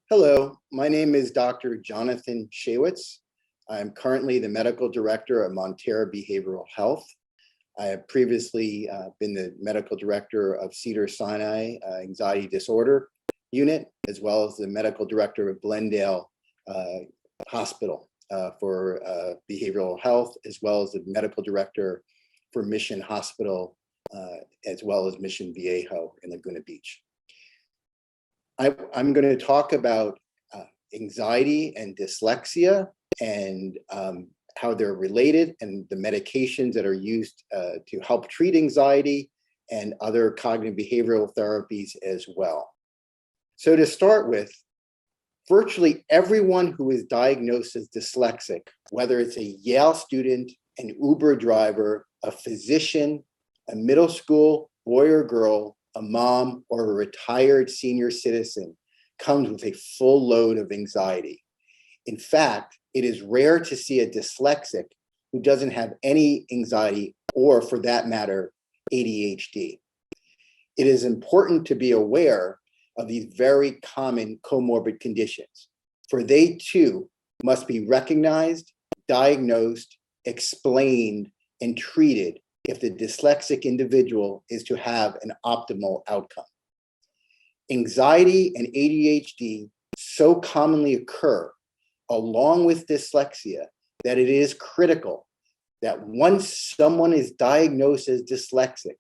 Hello, my name is Dr. Jonathan Shaywitz. I'm currently the medical director of Montera Behavioral Health. I have previously been the medical director of Cedars-Sinai Anxiety Disorder Unit, as well as the medical director of Glendale Hospital for behavioral health, as well as the medical director for Mission Hospital, as well as Mission Viejo in Laguna Beach. I'm going to talk about anxiety and dyslexia and how they're related and the medications that are used to help treat anxiety and other cognitive behavioral therapies as well. So to start with, virtually everyone who is diagnosed as dyslexic, whether it's a Yale student, an Uber driver, a physician, a middle school boy or girl, a mom, or a retired senior citizen, comes with a full load of anxiety. In fact, it is rare to see a dyslexic who doesn't have any anxiety or, for that matter, ADHD. It is important to be aware of these very common comorbid conditions, for they too must be recognized, diagnosed, explained, and treated if the dyslexic individual is to have an optimal outcome. Anxiety and ADHD so commonly occur along with dyslexia that it is critical that once someone is diagnosed as dyslexic,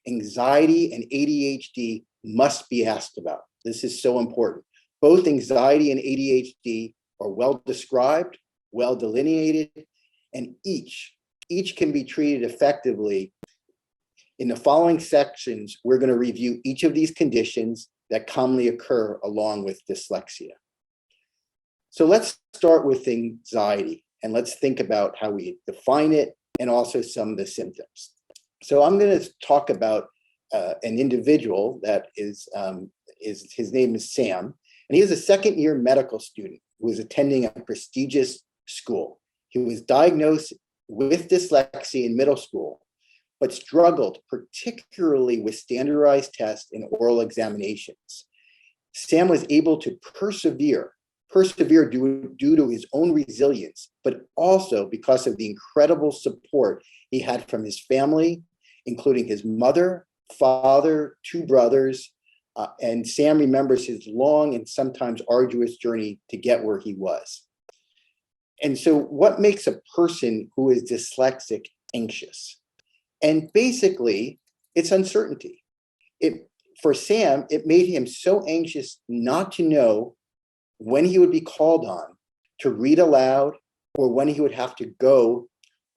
anxiety and ADHD must be asked about. This is so important. Both anxiety and ADHD are well described, well delineated, and each can be treated effectively. In the following sections, we're going to review each of these conditions that commonly occur along with dyslexia. So let's start with anxiety, and let's think about how we define it and also some of the symptoms. So I'm going to talk about an individual that his name is Sam, and he is a second-year medical student who is attending a prestigious school. He was diagnosed with dyslexia in middle school, but struggled particularly with standardized tests and oral examinations. Sam was able to persevere due to his own resilience, but also because of the incredible support he had from his family, including his mother, father, two brothers, and Sam remembers his long and sometimes arduous journey to get where he was. And so what makes a person who is dyslexic anxious? And basically, it's uncertainty. For Sam, it made him so anxious not to know when he would be called on to read aloud or when he would have to go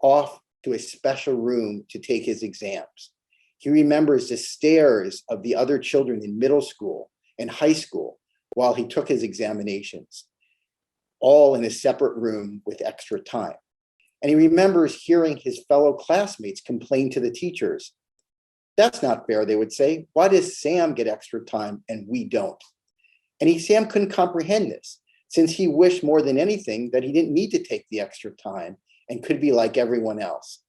off to a special room to take his exams. He remembers the stares of the other children in middle school and high school while he took his examinations, all in a separate room with extra time. And he remembers hearing his fellow classmates complain to the teachers. That's not fair, they would say. Why does Sam get extra time and we don't? And Sam couldn't comprehend this, since he wished more than anything that he didn't need to take the extra time and could be like everyone else.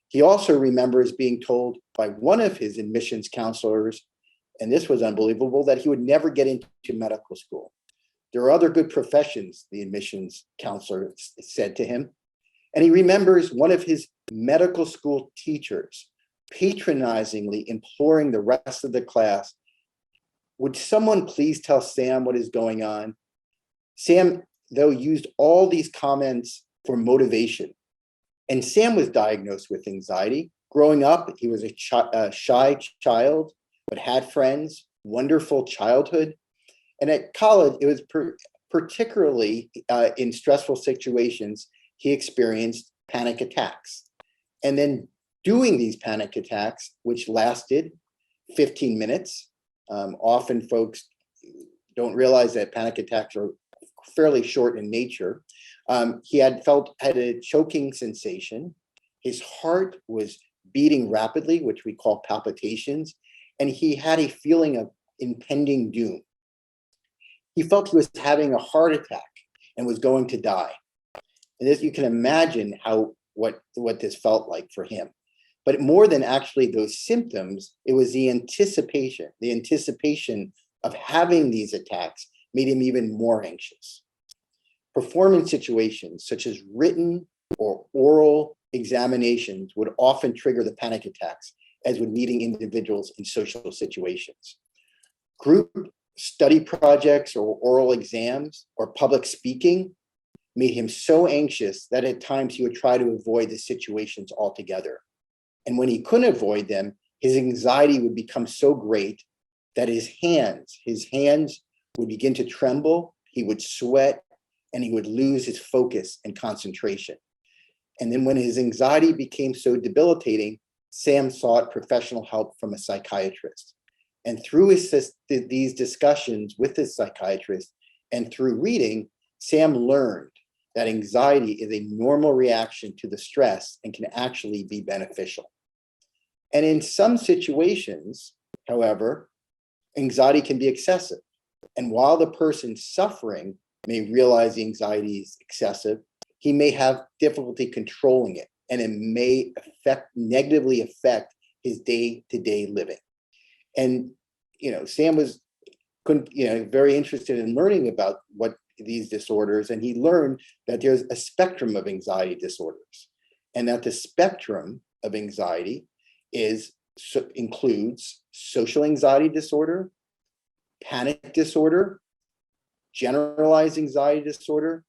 He also remembers being told by one of his admissions counselors, and this was unbelievable, that he would never get into medical school. There are other good professions, the admissions counselor said to him. And he remembers one of his medical school teachers patronizingly imploring the rest of the class, would someone please tell Sam what is going on? Sam, though, used all these comments for motivation. And Sam was diagnosed with anxiety. Growing up, he was a shy child, but had friends, wonderful childhood. And at college, it was particularly in stressful situations, he experienced panic attacks. And then doing these panic attacks, which lasted 15 minutes, often folks don't realize that panic attacks are fairly short in nature. He had a choking sensation. His heart was beating rapidly, which we call palpitations, and he had a feeling of impending doom. He felt he was having a heart attack and was going to die. And this, you can imagine what this felt like for him. But more than actually those symptoms, it was the anticipation of having these attacks made him even more anxious. Performance situations such as written or oral examinations would often trigger the panic attacks, as would meeting individuals in social situations. Group study projects or oral exams or public speaking made him so anxious that at times he would try to avoid the situations altogether. And when he couldn't avoid them, his anxiety would become so great that his hands would begin to tremble, he would sweat, and he would lose his focus and concentration. And then when his anxiety became so debilitating, Sam sought professional help from a psychiatrist. And through these discussions with his psychiatrist and through reading, Sam learned that anxiety is a normal reaction to the stress and can actually be beneficial. And in some situations, however, anxiety can be excessive. And while the person suffering may realize the anxiety is excessive, he may have difficulty controlling it, and it may negatively affect his day-to-day living. And Sam was very interested in learning about what these disorders, and he learned that there's a spectrum of anxiety disorders, and that the spectrum of anxiety includes social anxiety disorder, panic disorder, generalized anxiety disorder,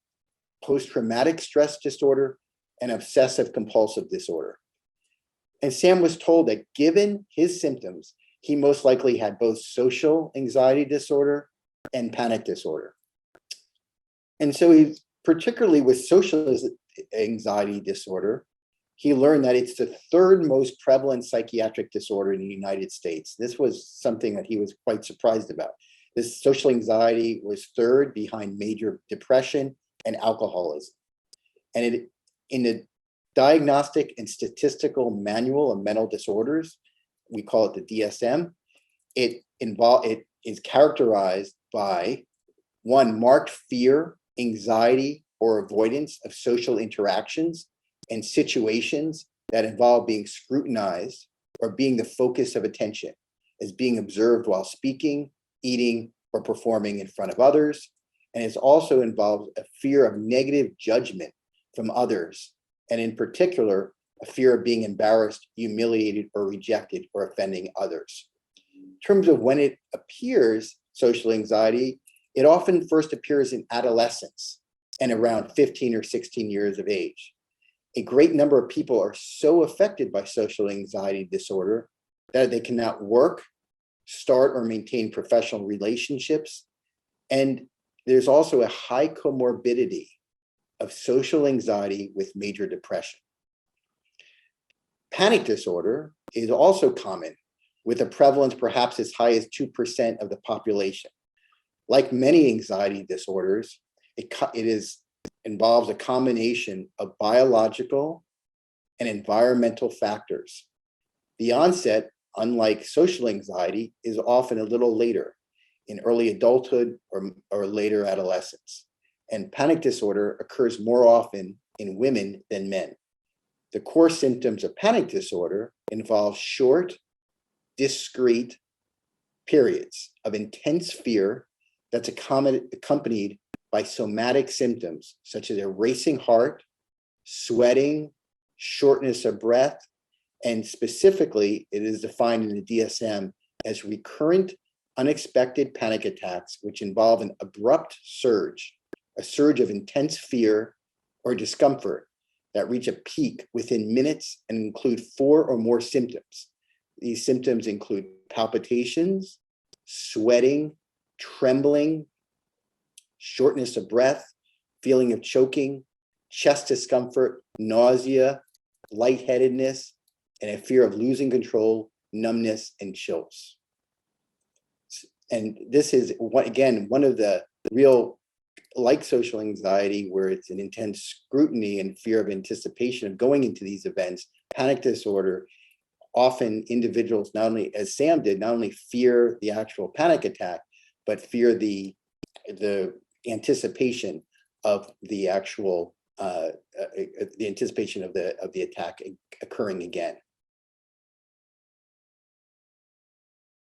post-traumatic stress disorder, and obsessive compulsive disorder. And Sam was told that given his symptoms, he most likely had both social anxiety disorder and panic disorder. And so he, particularly with social anxiety disorder, he learned that it's the third most prevalent psychiatric disorder in the United States. This was something that he was quite surprised about. This social anxiety was third behind major depression and alcoholism. And in the Diagnostic and Statistical Manual of Mental Disorders, we call it the DSM, it is characterized by one, marked fear, anxiety, or avoidance of social interactions and situations that involve being scrutinized or being the focus of attention, as being observed while speaking, eating, or performing in front of others. And it also involves a fear of negative judgment from others, and in particular, a fear of being embarrassed, humiliated, or rejected, or offending others. In terms of when it appears, social anxiety, it often first appears in adolescence and around 15 or 16 years of age. A great number of people are so affected by social anxiety disorder that they cannot work, start, or maintain professional relationships. And there's also a high comorbidity of social anxiety with major depression. Panic disorder is also common, with a prevalence perhaps as high as 2% of the population. Like many anxiety disorders, it involves a combination of biological and environmental factors. The onset, unlike social anxiety, is often a little later, in early adulthood or later adolescence. And panic disorder occurs more often in women than men. The core symptoms of panic disorder involve short, discrete periods of intense fear that's accompanied by somatic symptoms such as a racing heart, sweating, shortness of breath, and specifically, it is defined in the DSM as recurrent unexpected panic attacks, which involve an abrupt surge, a surge of intense fear or discomfort that reach a peak within minutes and include 4 or more symptoms. These symptoms include palpitations, sweating, trembling, shortness of breath, feeling of choking, chest discomfort, nausea, lightheadedness, and a fear of losing control, numbness, and chills. And this is, one of the real, like social anxiety, where it's an intense scrutiny and fear of anticipation of going into these events. Panic disorder, often individuals, not only, as Sam did, not only fear the actual panic attack, but fear the anticipation of the actual the anticipation of the attack occurring again.